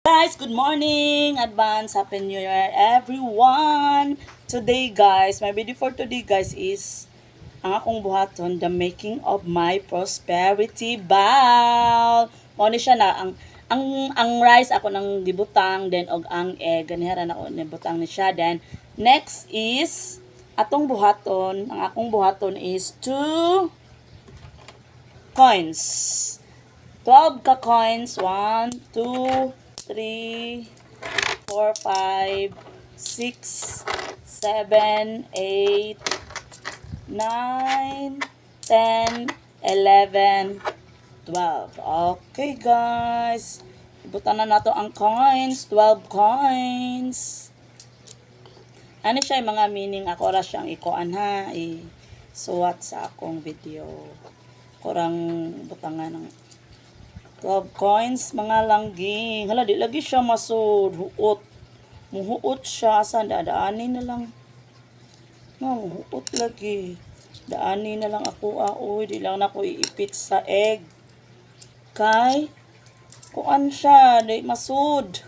Guys, good morning! Advance Happy New Year everyone! Today guys, my video for today guys is ang akong buhaton, the making of my prosperity bowl. Mo ni siya na ang rice ako nang gibutang then og ang egg ganihara na ako nibutang ni siya. Then next is atong buhaton, ang akong buhaton is 2 coins. 12 ka coins. 1, 2, 3, 4, 5, 6, 7, 8, 9, 10, 11, 12. Okay guys. Ibutan na nato ang coins. 12 coins. Ano siya yung mga meaning? Ako ra siyang ikuan ha. Suwat sa akong video. Kurang butangan ng 12 coins, mga langging. Hala, di lagi siya masud. Huot. Muhuot siya. Saan? Daanin na lang. Muhuot lagi. Daanin na lang ako. Uy, di lang na ako iipit sa egg. Kay, kuan siya. Di masud.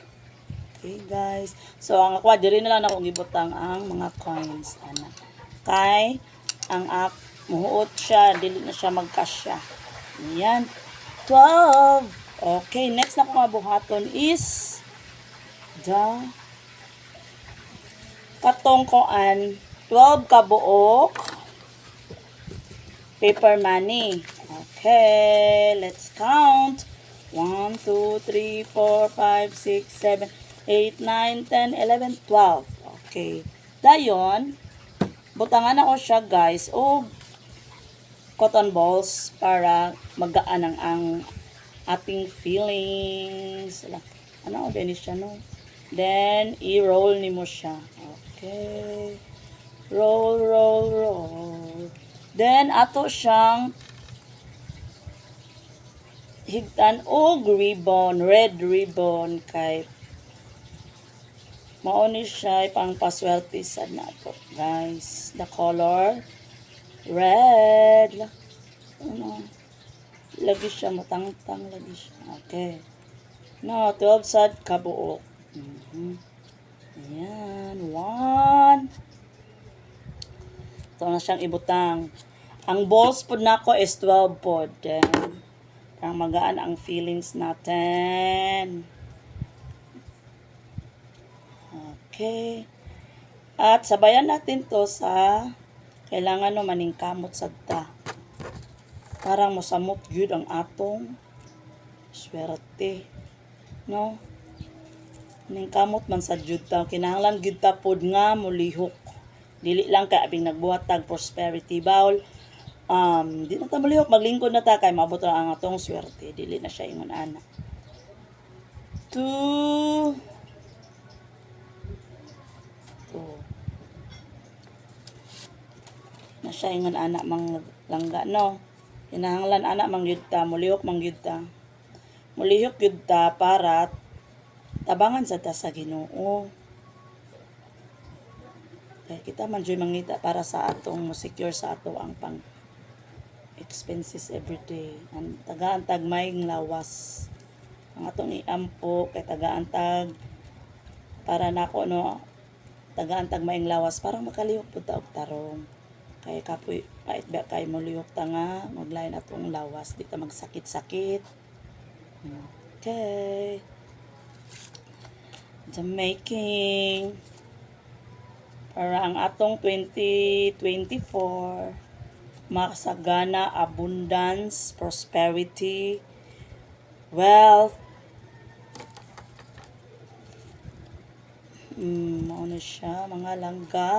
Okay, guys. So, ang ako, diri na lang ako gibutang ang mga coins. Ana. Kay, muhuot siya. Dili na siya magkasya. Ayan. 12. Okay, next na kong mabuhaton is the katong koan 12 kabuok paper money. Okay, let's count. 1, 2, 3, 4, 5, 6, 7, 8, 9, 10, 11, 12. Okay. Dayon, butangan ako siya guys o cotton balls para magaan ang ating feelings. Ano din siya no? Then i-roll ni mo siya. Okay. Roll, roll, roll. Then ato siyang higtan og ribbon, red ribbon kay mao ni siya pang paswerte sad nato, guys. The color red. Ano? Lagi siya matangtang lagi siya. Okay. No, 12 sad kabuok. Ayan. 1. Ito na siyang ibutang. Ang balls po nako is 12 po. Then, parang magaan ang feelings natin. Okay. At sabayan natin to sa kailangan no maning kamot sadta. Parang mosamot gyud ang atong swerte. No? Maning kamot man sa jud ta. Kinahanglan gyud ta pod nga mulihok. Dili lang kay abing nagbuhat tag prosperity bowl. Di na ta mulihok, maglingkod na ta kay maabot ra ang atong swerte. Dili na siya ingon ana. 2 na siya ingon anak mang langga no. Kinahanglan anak mang gyud ta, mulihok mang gyud ta. Mulihok gyud ta para tabangan sa ta sa Ginoo. Kaya kita man joy mangita para sa atong mo secure sa ato ang pang expenses everyday. Ang tagaan tag maayong lawas. Ang atong iampo kay tagaan tag para nako no. Tagaan tag maayong lawas para makalihok pud ta og tarong. Kay kapoy pait ba kay molihok ta nga maglain atong lawas di ta magsakit-sakit. Okay. The making para ang atong 2024 makasagana, abundance, prosperity, wealth. Ano siya mga langga.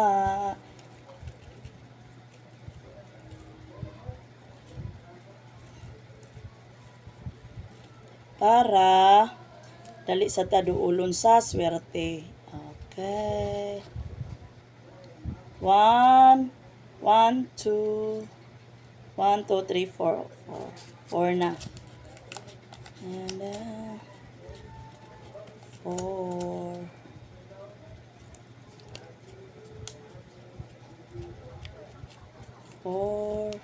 Para dali sa taduulon sa swerte. Okay. 1, 1, 2, 1, 2, 3, 4. 4 na. And then 4. 4. 5,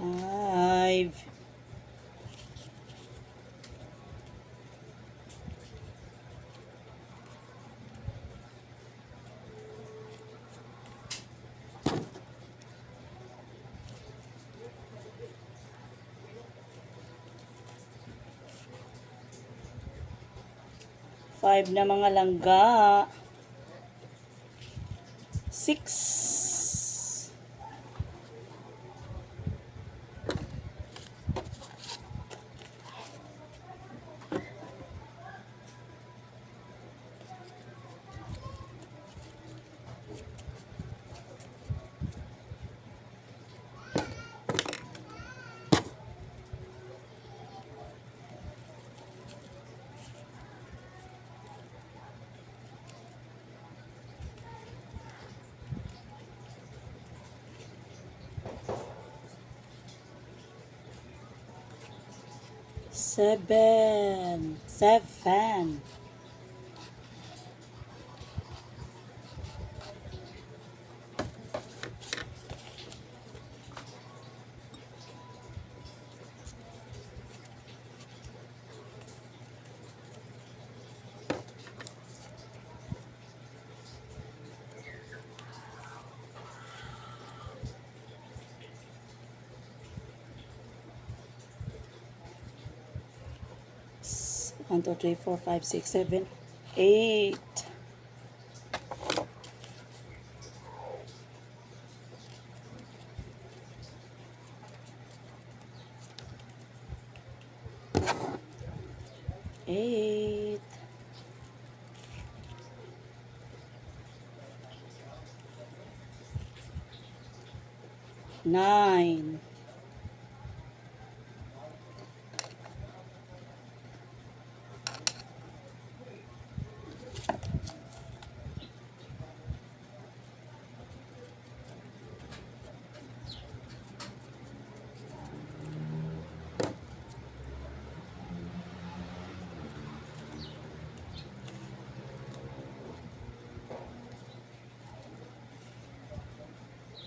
5. Five na mga langga. 6. 7. 7. 1, 2, 3, 4, 5, 6, 7, 8. Eight. 9.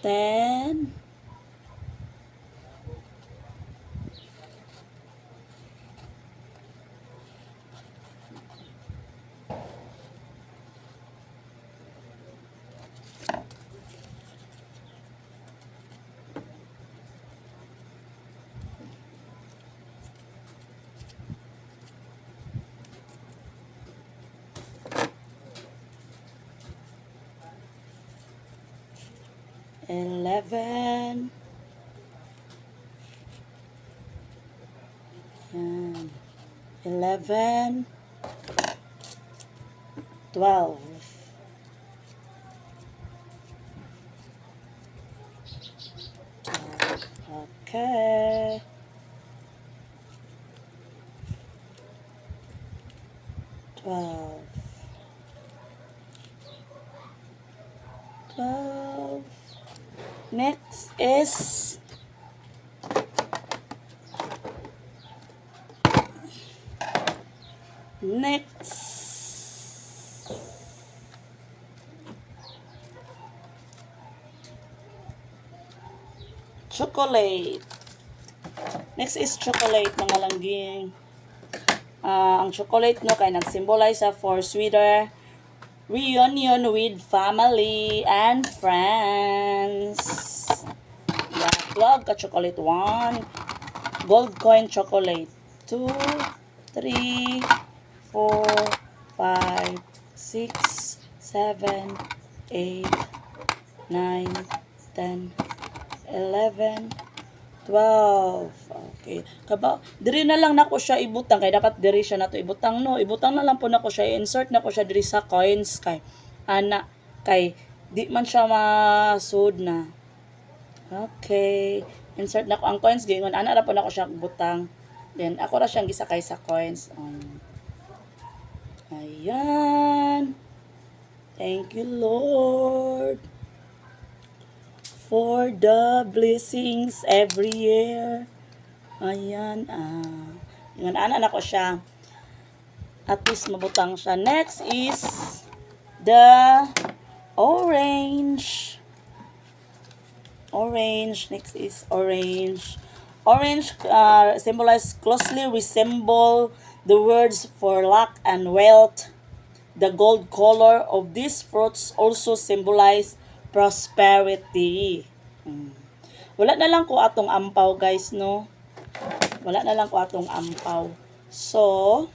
10. 11. Yan. 11. 12. Okay. 12. 12. Next is chocolate. Next is chocolate, mga langging. Ang chocolate no kay nag-symbolize for sweeter reunion with family and friends. Yeah, plug ka chocolate 1. Gold coin chocolate 2, 3, 4, 5, 6, 7, 8, 9, 10, 11, 12. Okay. Kaba, diri na lang nako siya ibutang kay dapat diri siya nato ibutang no. Ibutang na lang po nako siya, insert nako siya diri sa coins kay ana kay di man siya masud na. Okay. Insert nako ang coins gingon ana ra po nako siya butang. Then ako ra siyang gisakay sa coins. Ayan. Thank you Lord for the blessings every year. Ayan, Yung ana ko siya. At least mabutang siya. Next is the orange. Orange. Next is orange. Orange closely resemble the words for luck and wealth. The gold color of these fruits also symbolize prosperity. Wala na lang ko atong ampaw guys, no? Wala na lang ko atong ampaw. So,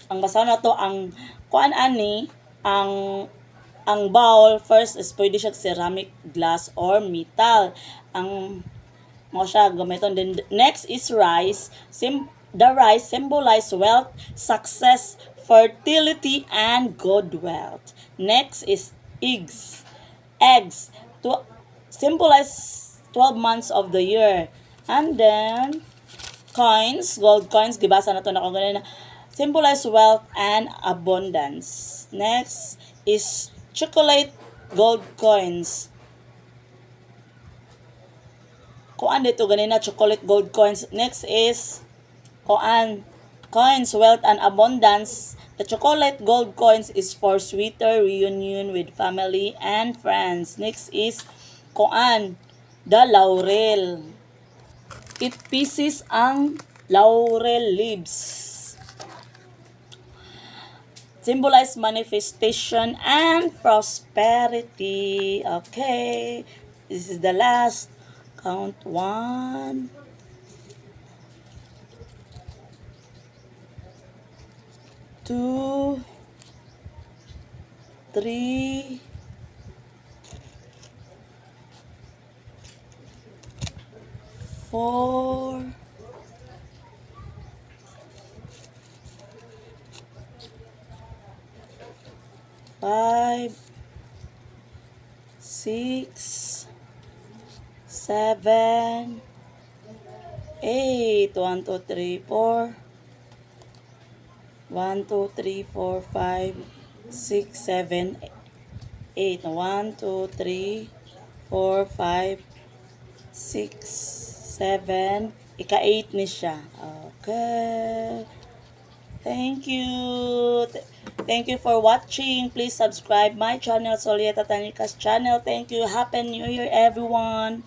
ang basaw na to, ang kuan ani, ang bowl, first is pwede siya ceramic, glass, or metal. Ang mo siya gamiton. Then next is rice. The rice symbolize wealth, success, fertility, and good wealth. Next is eggs. Eggs to symbolize 12 months of the year. And then coins, gold coins, gibasa na to na ko ganun na symbolize wealth and abundance. Next is chocolate gold coins. Kuan dito ganina chocolate gold coins. Next is kuan coins wealth and abundance. The chocolate gold coins is for sweeter reunion with family and friends. Next is kuan the laurel. It pieces ang laurel leaves. Symbolize manifestation and prosperity. Okay. This is the last. Count 1, 2, 3, 4, 5, 6, 7, 8. 1, 2, 3, 4. 1, 2, 3, 4, 5, 6, 7, 8. 1, 2, 3, 4, 5, 6, 7. Ika-8 ni siya. Okay. Thank you. Thank you for watching. Please subscribe my channel, Solieta Tanika's channel. Thank you. Happy New Year, everyone.